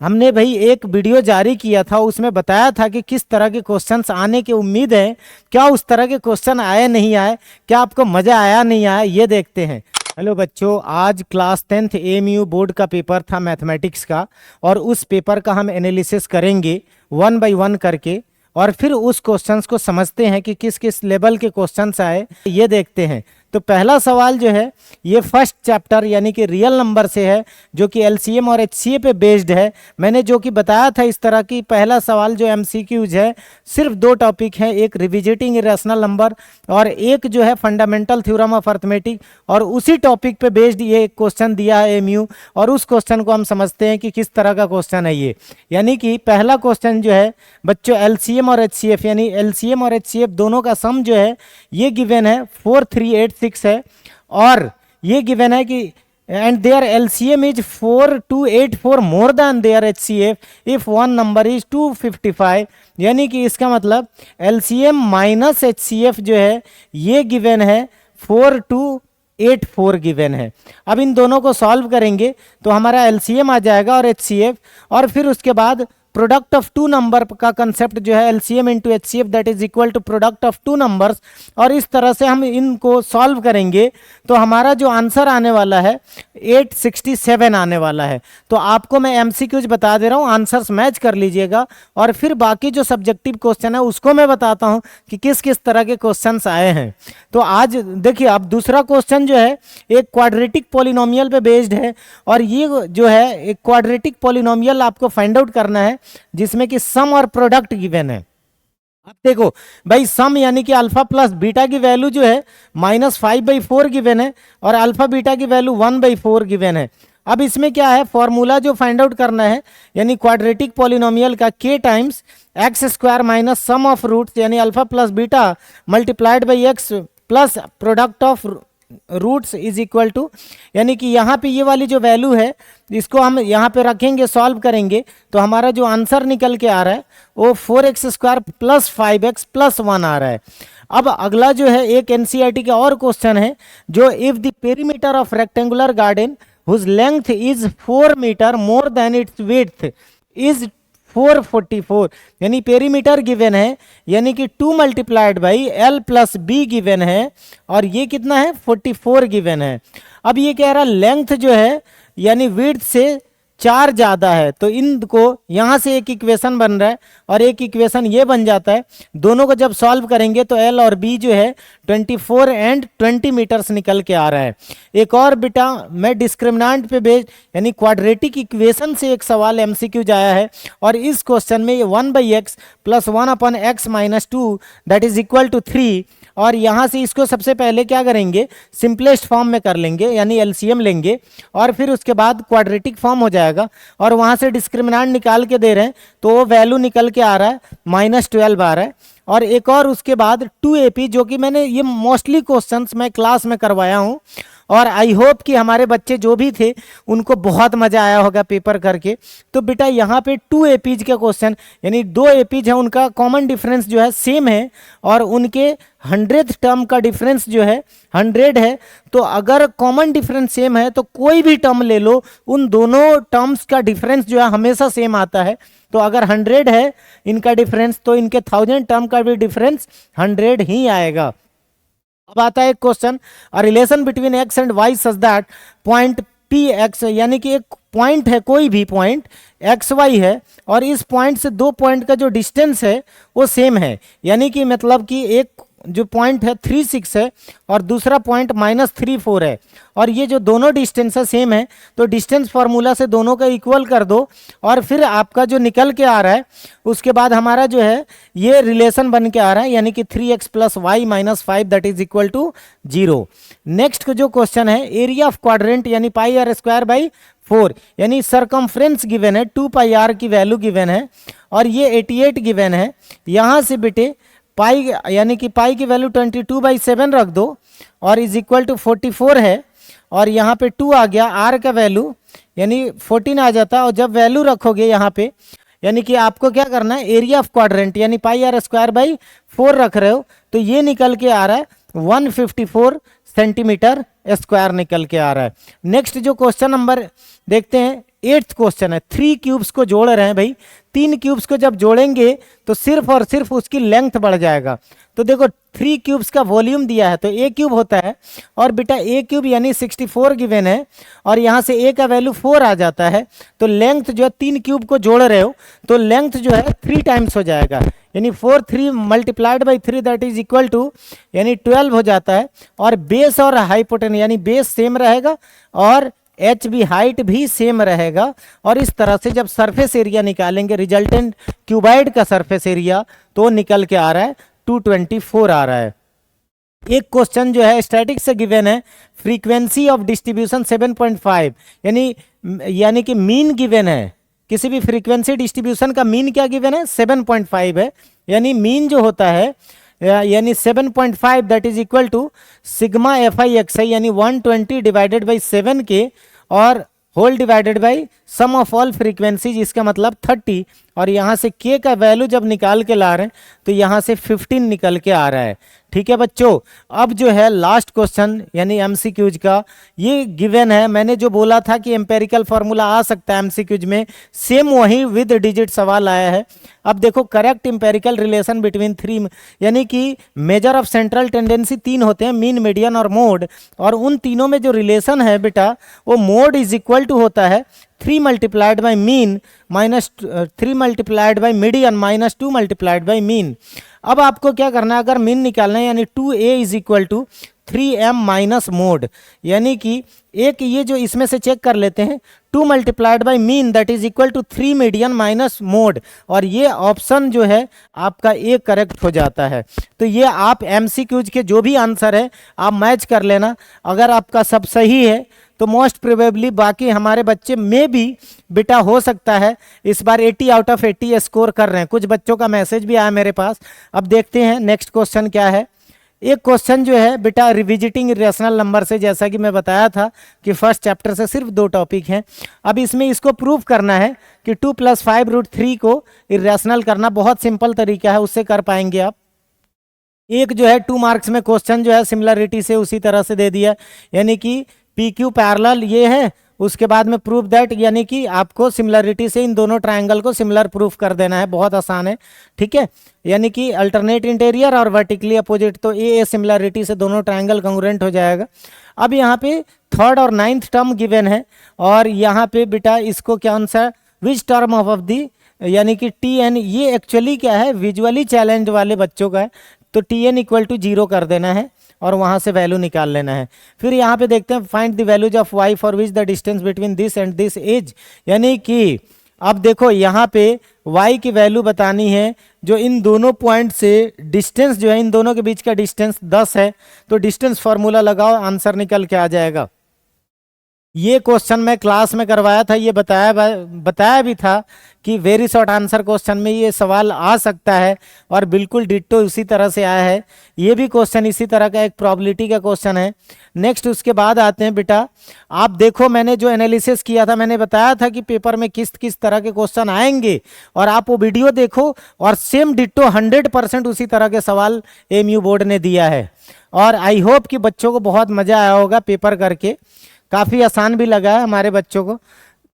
हमने भाई एक वीडियो जारी किया था, उसमें बताया था कि किस तरह के क्वेश्चंस आने की उम्मीद है। क्या उस तरह के क्वेश्चन आए नहीं आए, क्या आपको मज़ा आया नहीं आया, ये देखते हैं। हेलो बच्चों, आज क्लास 10th AMU बोर्ड का पेपर था मैथमेटिक्स का, और उस पेपर का हम एनालिसिस करेंगे 1 बाय 1 करके, और फिर उस क्वेश्चंस को समझते हैं कि किस किस लेवल के क्वेश्चंस आए, ये देखते हैं। तो पहला सवाल जो है ये फर्स्ट चैप्टर यानी कि रियल नंबर से है, जो कि LCM और HCF पे बेस्ड है। मैंने जो कि बताया था इस तरह की पहला सवाल जो MCQs है, सिर्फ 2 टॉपिक हैं, एक रिविजिटिंग इरेशनल नंबर और एक जो है फंडामेंटल थ्योरम ऑफ अर्थमेटिक, और उसी टॉपिक पे बेस्ड ये क्वेश्चन दिया है AMU, और उस क्वेश्चन को हम समझते हैं कि किस तरह का क्वेश्चन है ये। यानी कि पहला क्वेश्चन जो है बच्चों LCM और HCF यानी LCM और HCF दोनों का सम जो है ये गिवन है 4386 है, और ये गिवन है कि and their LCM is 4284 more than their HCF if one number is 255। यानी कि इसका मतलब LCM माइनस HCF जो है ये गिवन है 4284 गिवन है। अब इन दोनों को सॉल्व करेंगे तो हमारा LCM आ जाएगा और HCF, और फिर उसके बाद प्रोडक्ट ऑफ 2 नंबर का कंसेप्ट जो है LCM into HCF that is equal to product of 2 numbers, और इस तरह से हम इनको सॉल्व करेंगे तो हमारा जो आंसर आने वाला है 867 आने वाला है। तो आपको मैं MCQs बता दे रहा हूँ, आंसर्स मैच कर लीजिएगा, और फिर बाकी जो सब्जेक्टिव क्वेश्चन है उसको मैं बताता हूँ कि किस किस तरह के क्वेश्चंस आए हैं। तो आज देखिए, अब दूसरा क्वेश्चन जो है एक क्वाड्रेटिक पॉलिनोमियल पे बेस्ड है, और ये जो है एक क्वाड्रेटिक पॉलिनोमियल आपको फाइंड आउट करना है जिसमें कि सम और प्रोडक्ट गिवन है। अब देखो भाई, सम यानी कि अल्फा प्लस बीटा की वैल्यू जो है -5/4 गिवन है, और अल्फा बीटा की वैल्यू 1/4 गिवन है। अब इसमें क्या है, फॉर्मूला जो फाइंड आउट करना है यानी क्वाड्रेटिक पॉलिनोमियल का k times x² minus sum of roots यानी alpha plus beta multiplied by x plus product of roots is equal to, यानी कि यहाँ पे ये वाली जो वैल्यू है इसको हम यहाँ पे रखेंगे, सॉल्व करेंगे तो हमारा जो आंसर निकल के आ रहा है वो 4x² प्लस 5x प्लस 1 आ रहा है। अब अगला जो है एक NCERT का और क्वेश्चन है, जो if the perimeter of rectangular garden whose length is 4 metre more than its width is 444, यानी पेरीमीटर गिवन है यानी कि 2 multiplied by L plus B given है, और ये कितना है 44 गिवन है। अब ये कह रहा लेंथ जो है यानी विड्थ से 4 ज़्यादा है, तो इनको यहाँ से एक इक्वेशन बन रहा है और एक इक्वेशन ये बन जाता है। दोनों को जब सॉल्व करेंगे तो L और B जो है 24 एंड 20 मीटर्स निकल के आ रहा है। एक और बेटा मैं डिस्क्रिमिनेंट पे बेस्ड यानी क्वाड्रेटिक इक्वेशन से एक सवाल MCQ आया है, और इस क्वेश्चन में ये 1/x plus 1/x minus 2 that is equal to 3, और यहाँ से इसको सबसे पहले क्या करेंगे, सिंपलेस्ट फॉर्म में कर लेंगे यानी LCM लेंगे, और फिर उसके बाद क्वाड्रेटिक फॉर्म हो जाएगा, और वहाँ से डिस्क्रिमिनेंट निकाल के दे रहे हैं तो वो वैल्यू निकल के आ रहा है -12 आ रहा है। और एक और उसके बाद 2AP, जो कि मैंने ये मोस्टली क्वेश्चंस मैं क्लास में करवाया हूँ, और आई होप कि हमारे बच्चे जो भी थे उनको बहुत मज़ा आया होगा पेपर करके। तो बेटा यहाँ पे 2 APs के क्वेश्चन यानी 2 APs हैं, उनका कॉमन डिफरेंस जो है सेम है, और उनके 100th टर्म का डिफरेंस जो है 100 है। तो अगर कॉमन डिफरेंस सेम है तो कोई भी टर्म ले लो, उन दोनों टर्म्स का डिफरेंस जो है हमेशा सेम आता है। तो अगर 100 है इनका डिफरेंस तो इनके 1000 टर्म का भी डिफरेंस 100 ही आएगा। अब आता है एक question, a relation between x and y such that point Px, यानी कि एक पॉइंट है, कोई भी पॉइंट XY है, और इस पॉइंट से 2 पॉइंट का जो डिस्टेंस है वो सेम है। यानी कि मतलब कि एक जो पॉइंट है 36 है और दूसरा पॉइंट -34 है, और ये जो दोनों डिस्टेंस है सेम है, तो डिस्टेंस फार्मूला से दोनों का इक्वल कर दो, और फिर आपका जो निकल के आ रहा है उसके बाद हमारा जो है ये रिलेशन बन के आ रहा है, यानी कि 3x plus y minus 5 that is equal to 0। Next जो क्वेश्चन है, एरिया ऑफ क्वाड्रेंट यानी πr²/4 यानी सरकमफ्रेंस गिवन है, 2πr की वैल्यू गिवन है, और ये 88 गिवन है। यहाँ से बेटे पाई यानी कि पाई की वैल्यू 22/7 रख दो, और इज इक्वल टू 44 है, और यहाँ पे 2 आ गया, आर का वैल्यू यानी 14 आ जाता है, और जब वैल्यू रखोगे यहाँ पे यानी कि आपको क्या करना है, एरिया ऑफ क्वाड्रेंट यानी πr²/4 रख रहे हो, तो ये निकल के आ रहा है 154 सेंटीमीटर स्क्वायर निकल के आ रहा है। नेक्स्ट जो क्वेश्चन नंबर देखते हैं, 8th क्वेश्चन है। 3 क्यूब्स को जोड़ रहे हैं भाई, 3 क्यूब्स को जब जोड़ेंगे तो सिर्फ और सिर्फ उसकी लेंथ बढ़ जाएगा। तो देखो 3 क्यूब्स का वॉल्यूम दिया है तो a क्यूब होता है, और बेटा a क्यूब यानी 64 गिवन है, और यहाँ से a का वैल्यू 4 आ जाता है। तो लेंथ जो है 3 क्यूब को जोड़ रहे हो तो लेंथ जो है 3 टाइम्स हो जाएगा, यानी 4 3 multiplied by 3 that is equal to यानी 12 हो जाता है। और बेस और हाइपोटेन्यूज यानी बेस सेम रहेगा और एच भी हाइट भी सेम रहेगा। और इस तरह से जब सरफेस एरिया निकालेंगे रिजल्टेंट क्यूबाइड का सरफेस एरिया तो निकल के आ रहा है 224 आ रहा है। एक क्वेश्चन जो है स्टैटिक से गिवन है, फ्रीक्वेंसी ऑफ डिस्ट्रीब्यूशन 7.5 यानी कि मीन गिवन है, किसी भी फ्रीक्वेंसी डिस्ट्रीब्यूशन का मीन क्या गिवन है 7.5 है, यानी मीन जो होता है यानी 7.5 that is equal to sigma F I X I यानी 120 डिवाइडेड बाई 7 के और whole divided by sum of all frequencies, इसका मतलब 30। और यहाँ से k का वैल्यू जब निकाल के ला रहे हैं तो यहाँ से 15 निकल के आ रहा है। ठीक है बच्चों, अब जो है लास्ट क्वेश्चन यानी एमसीक्यूज का ये गिवन है। मैंने जो बोला था कि एम्पेरिकल फार्मूला आ सकता है एमसीक्यूज में, सेम वही विद डिजिट सवाल आया है। अब देखो करेक्ट एम्पेरिकल रिलेशन बिटवीन 3 यानी कि मेजर ऑफ सेंट्रल टेंडेंसी 3 होते हैं, मीन मीडियन और मोड, और उन तीनों में जो रिलेशन है बेटा वो मोड इज इक्वल टू होता है 3 multiplied by mean minus 3 multiplied by median minus 2 multiplied by mean. अब आपको क्या करना है, अगर मीन निकालना है यानी 2a is equal to 3m minus mode, यानी कि एक ये जो इसमें से चेक कर लेते हैं 2 multiplied by mean that is equal to 3 median minus mode, और ये ऑप्शन जो है आपका ए करेक्ट हो जाता है। तो ये आप एमसीक्यूज के जो भी आंसर है आप मैच कर लेना, अगर आपका सब सही है तो मोस्ट प्रोबेबली बाकी हमारे बच्चे में भी बेटा हो सकता है इस बार 80 आउट ऑफ 80 स्कोर कर रहे हैं। कुछ बच्चों का मैसेज भी आया मेरे पास। अब देखते हैं नेक्स्ट क्वेश्चन क्या है। एक क्वेश्चन जो है बेटा रिविजिटिंग इरेशनल नंबर से, जैसा कि मैं बताया था कि फर्स्ट चैप्टर से सिर्फ 2 टॉपिक हैं। अब इसमें इसको प्रूव करना है कि 2 + 5√3 को इरेशनल करना बहुत सिंपल तरीका है, उससे कर पाएंगे आप। एक जो है 2 मार्क्स में क्वेश्चन जो है सिमिलरिटी से उसी तरह से दे दिया, यानी कि पी क्यू पैरेलल ये है, उसके बाद में प्रूफ दैट यानी कि आपको सिमिलरिटी से इन दोनों ट्रायंगल को सिमिलर प्रूफ कर देना है, बहुत आसान है। ठीक है, यानी कि अल्टरनेट इंटीरियर और वर्टिकली अपोजिट, तो ए सिमिलरिटी से दोनों ट्रायंगल कंग्रुएंट हो जाएगा। अब यहाँ पे 3rd और 9th टर्म गिवन है, और यहाँ पे बेटा इसको क्या answer which term of the यानी कि टी एन, ये एक्चुअली क्या है विजुअली चैलेंज वाले बच्चों का है, तो टी एन इक्वल टू 0 कर देना है और वहां से वैल्यू निकाल लेना है। फिर यहाँ पे देखते हैं find the values of y for which the distance between this and this is, यानी कि अब देखो यहाँ पे y की वैल्यू बतानी है, जो इन दोनों पॉइंट से डिस्टेंस जो है इन दोनों के बीच का डिस्टेंस 10 है, तो डिस्टेंस फॉर्मूला लगाओ आंसर निकल के आ जाएगा। ये क्वेश्चन मैं क्लास में करवाया था, ये बताया भी था कि वेरी शॉर्ट आंसर क्वेश्चन में ये सवाल आ सकता है, और बिल्कुल डिट्टो इसी तरह से आया है। ये भी क्वेश्चन इसी तरह का एक प्रोबेबिलिटी का क्वेश्चन है। नेक्स्ट उसके बाद आते हैं बेटा, आप देखो मैंने जो एनालिसिस किया था, मैंने बताया था कि पेपर में किस किस तरह के क्वेश्चन आएंगे, और आप वो वीडियो देखो और सेम डिट्टो 100% उसी तरह के सवाल एमयू बोर्ड ने दिया है। और आई होप कि बच्चों को बहुत मजा आया होगा पेपर करके, काफ़ी आसान भी लगा है हमारे बच्चों को।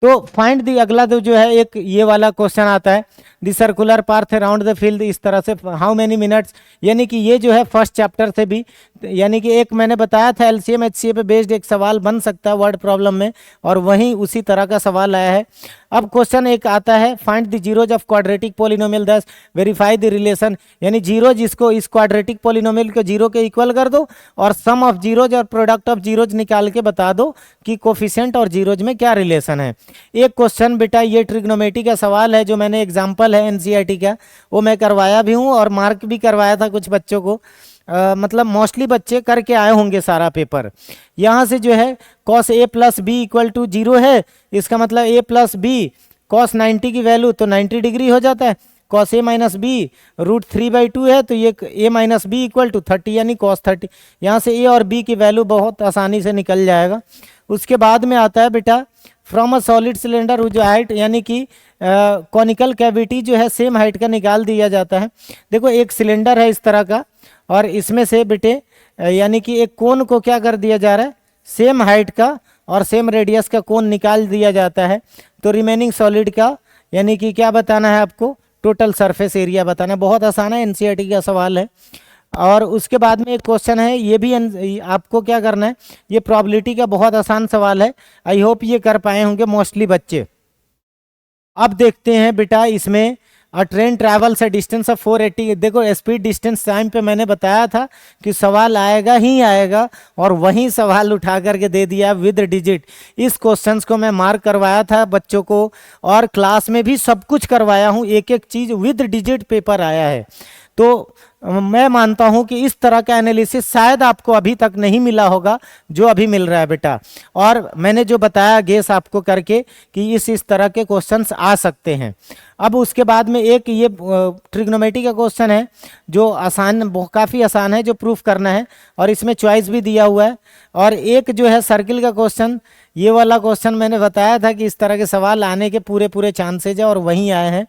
तो फाइंड दी अगला जो है एक ये वाला क्वेश्चन आता है, the circular path around the field, इस तरह से हाउ मेनी मिनट्स, यानी कि ये जो है फर्स्ट चैप्टर से भी, यानी कि एक मैंने बताया था एलसीएम एचसीएफ पे बेस्ड एक सवाल बन सकता है वर्ड प्रॉब्लम में, और वहीं उसी तरह का सवाल आया है। अब क्वेश्चन एक आता है find the zeros of quadratic polynomial दस वेरीफाई द रिलेशन, यानी जीरो जिसको इस क्वाड्रेटिक पॉलिनोमियल को 0 के इक्वल कर दो और सम ऑफ जीरोज और प्रोडक्ट ऑफ जीरोज निकाल के बता दो कि कोफिशिएंट और जीरोज में क्या रिलेशन है। एक क्वेश्चन बेटा ये ट्रिग्नोमेट्री का सवाल है, जो मैंने एग्जाम्पल है एनसीईआरटी का, वो मैं करवाया भी हूँ और मार्क भी करवाया था कुछ बच्चों को, मतलब मोस्टली बच्चे करके आए होंगे सारा पेपर। यहाँ से जो है cos a + b = 0 है, इसका मतलब a + b cos 90 की वैल्यू तो 90 डिग्री हो जाता है, cos a - b √3/2 है, तो ये a - b = 30 यानी cos 30। यहाँ से a और b की वैल्यू बहुत आसानी से निकल जाएगा। उसके बाद में आता है बेटा फ्रॉम अ सॉलिड सिलेंडर जो हाइट, यानी कि कॉनिकल कैविटी जो है सेम हाइट का निकाल दिया जाता है। देखो एक सिलेंडर है इस तरह का, और इसमें से बेटे यानी कि एक कोन को क्या कर दिया जा रहा है, सेम हाइट का और सेम रेडियस का कोन निकाल दिया जाता है। तो रिमेनिंग सॉलिड का यानी कि क्या बताना है आपको, टोटल सरफेस एरिया बताना है। बहुत आसान है, एनसीईआरटी का सवाल है। और उसके बाद में एक क्वेश्चन है, ये भी आपको क्या करना है, ये प्रोबेबिलिटी का बहुत आसान सवाल है। आई होप ये कर पाए होंगे मोस्टली बच्चे। अब देखते हैं बेटा इसमें, train travels a distance of 480। देखो स्पीड डिस्टेंस टाइम पे मैंने बताया था कि सवाल आएगा ही आएगा, और वही सवाल उठा करके दे दिया विद डिजिट। इस क्वेश्चंस को मैं मार्क करवाया था बच्चों को, और क्लास में भी सब कुछ करवाया हूँ, एक एक चीज़ विद डिजिट पेपर आया है। तो मैं मानता हूं कि इस तरह का एनालिसिस शायद आपको अभी तक नहीं मिला होगा जो अभी मिल रहा है बेटा। और मैंने जो बताया गेस आपको करके कि इस तरह के क्वेश्चंस आ सकते हैं। अब उसके बाद में एक ये ट्रिग्नोमेट्री का क्वेश्चन है जो आसान, काफ़ी आसान है, जो प्रूफ करना है, और इसमें चॉइस भी दिया हुआ है। और एक जो है सर्किल का क्वेश्चन, ये वाला क्वेश्चन मैंने बताया था कि इस तरह के सवाल आने के पूरे पूरे चांसेज है, और वहीं आए हैं।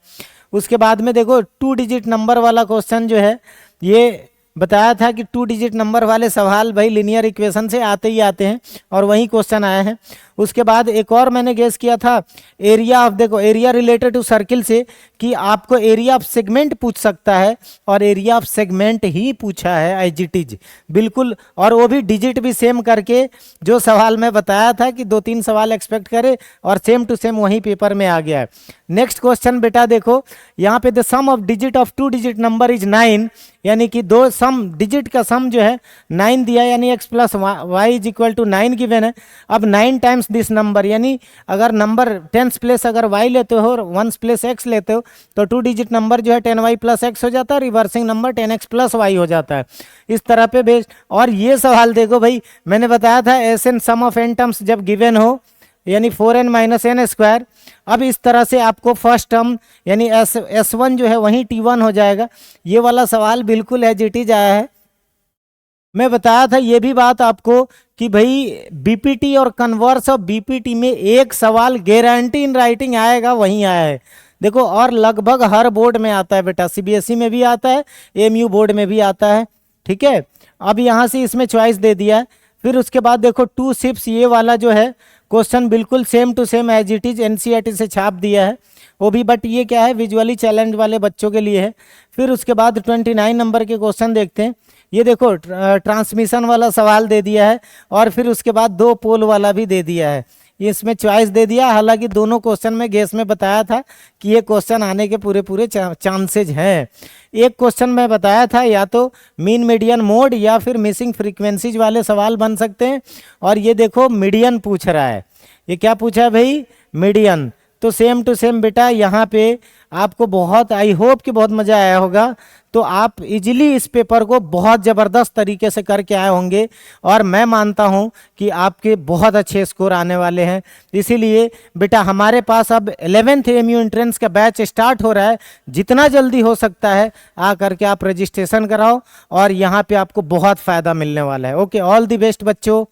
उसके बाद में देखो 2 डिजिट नंबर वाला क्वेश्चन जो है, ये बताया था कि 2 डिजिट नंबर वाले सवाल भाई लीनियर इक्वेशन से आते ही आते हैं, और वही क्वेश्चन आए हैं। उसके बाद एक और मैंने गेस किया था एरिया ऑफ, देखो एरिया रिलेटेड टू सर्किल से, कि आपको एरिया ऑफ सेगमेंट पूछ सकता है, और एरिया ऑफ सेगमेंट ही पूछा है आईजीटीज बिल्कुल, और वो भी डिजिट भी सेम करके। जो सवाल मैं बताया था कि 2-3 सवाल एक्सपेक्ट करे, और सेम टू सेम वही पेपर में आ गया है। नेक्स्ट क्वेश्चन बेटा देखो, यहाँ पे the sum of digit of 2 digit number is 9, यानी कि दो सम डिजिट का सम जो है 9 दिया, यानी x plus y is equal to 9 given है। अब 9 टाइम्स दिस नंबर, यानी अगर नंबर 10 प्लेस अगर y लेते हो और 1 प्लेस x लेते हो, तो 2 डिजिट नंबर जो है 10y प्लस x हो जाता है, reversing number 10x plus y हो जाता है। इस तरह पे बेस्ड। और ये सवाल देखो भाई, मैंने बताया था S n sum of n terms जब गिवन हो, यानी 4n माइनस एन स्क्वायर। अब इस तरह से आपको फर्स्ट टर्म यानी S1 जो है वहीं T1 हो जाएगा। ये वाला सवाल बिल्कुल एजिटिज आया है। मैं बताया था ये भी बात आपको कि भाई बीपीटी और कन्वर्स ऑफ बीपीटी में एक सवाल गारंटी इन राइटिंग आएगा, वहीं आया है। देखो, और लगभग हर बोर्ड में आता है बेटा, सीबीएसई में भी आता है, एमयू बोर्ड में भी आता है। ठीक है, अब यहाँ से इसमें चॉइस दे दिया है। फिर उसके बाद देखो 2 शिप्स, ये वाला जो है क्वेश्चन बिल्कुल same to same as it is NCERT से छाप दिया है वो भी, बट ये क्या है विजुअली चैलेंज वाले बच्चों के लिए है। फिर उसके बाद 29 नंबर के क्वेश्चन देखते हैं। ये देखो ट्रांसमिशन वाला सवाल दे दिया है, और फिर उसके बाद 2 पोल वाला भी दे दिया है। इसमें चॉइस दे दिया, हालांकि दोनों क्वेश्चन में गेस में बताया था कि ये क्वेश्चन आने के पूरे पूरे चांसेज हैं। एक क्वेश्चन मैं बताया था या तो मीन मीडियन मोड या फिर मिसिंग फ्रीक्वेंसीज वाले सवाल बन सकते हैं, और ये देखो मीडियन पूछ रहा है। ये क्या पूछा है भाई, मीडियन। तो सेम टू सेम बेटा यहाँ पे आपको बहुत, आई होप कि बहुत मज़ा आया होगा। तो आप इजीली इस पेपर को बहुत ज़बरदस्त तरीके से करके आए होंगे, और मैं मानता हूँ कि आपके बहुत अच्छे स्कोर आने वाले हैं। इसीलिए बेटा हमारे पास अब 11th एमयू एंट्रेंस का बैच स्टार्ट हो रहा है। जितना जल्दी हो सकता है आ करके आप रजिस्ट्रेशन कराओ, और यहाँ पे आपको बहुत फ़ायदा मिलने वाला है। ओके, ऑल द बेस्ट बच्चों।